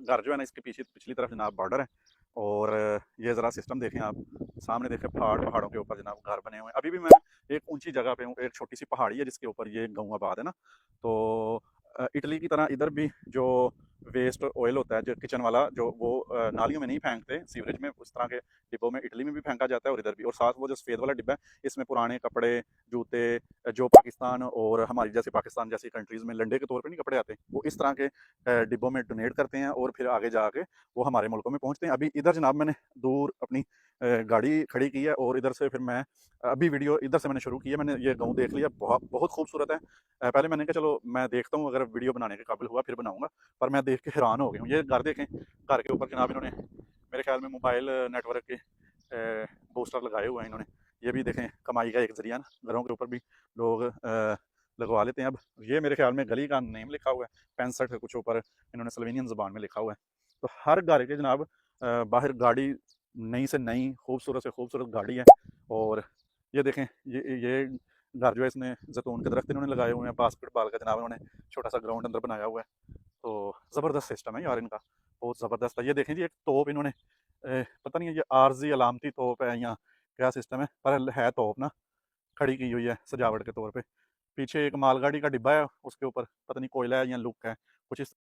घर जो है ना, इसके पीछे पिछली तरफ जनाब बॉर्डर है। और ये ज़रा सिस्टम देखें आप, सामने देखें पहाड़ों के ऊपर जनाब घर बने हुए हैं। अभी भी मैं एक ऊंची जगह पे हूँ, एक छोटी सी पहाड़ी है जिसके ऊपर ये गाँव आबाद है ना। तो इटली की तरह इधर भी जो वेस्ट ऑयल होता है जो किचन वाला, जो वो नालियों में नहीं फेंकते सीवरेज में, उस तरह के डिब्बों में इटली में भी फेंका जाता है और इधर भी। और साथ वो जो सफ़ेद वाला डिब्बा है, इसमें पुराने कपड़े, जूते, जो पाकिस्तान और हमारी जैसे पाकिस्तान जैसी कंट्रीज़ में लंडे के तौर पे नहीं कपड़े आते, वो इस तरह के डिब्बों में डोनेट करते हैं और फिर आगे जाके वो हमारे मुल्कों में पहुँचते हैं। अभी इधर जनाब मैंने दूर अपनी गाड़ी खड़ी की है और इधर से फिर मैं अभी वीडियो इधर से मैंने शुरू की है। मैंने ये गाँव देख लिया, बहुत बहुत खूबसूरत है। पहले मैंने कहा चलो मैं देखता हूँ, अगर वीडियो बनाने के काबिल हुआ फिर बनाऊँगा, पर मैं देख के हैरान हो गया हूँ। ये घर देखें, घर के ऊपर जनाब इन्होंने मेरे ख्याल में मोबाइल नेटवर्क के पोस्टर लगाए हुए हैं इन्होंने। ये भी देखें कमाई का एक ज़रिया ना, घरों के ऊपर भी लोग लगवा लेते हैं। अब ये मेरे ख्याल में गली का नेम लिखा हुआ है, 65 कुछ ऊपर इन्होंने स्लोवेनियन ज़बान में लिखा हुआ है। तो हर घर के जनाब बाहर गाड़ी, नई से नई खूबसूरत से खूबसूरत गाड़ी है। और ये देखें, ये घर जो है इसमें जैतून के दरख्त इन्होंने लगाए हुए हैं, बास्केटबॉल का जनाब इन्होंने छोटा सा ग्राउंड अंदर बनाया हुआ है। तो ज़बरदस्त सिस्टम है यार इनका, बहुत ज़बरदस्त है। ये देखें जी, एक तोप इन्होंने पता नहीं है ये आरजी अलामती तोप है या क्या सिस्टम है, पर है तोप ना, खड़ी की हुई है सजावट के तौर पे। पीछे एक मालगाड़ी का डिब्बा है, उसके ऊपर पता नहीं कोयला है या लुक है, कुछ इस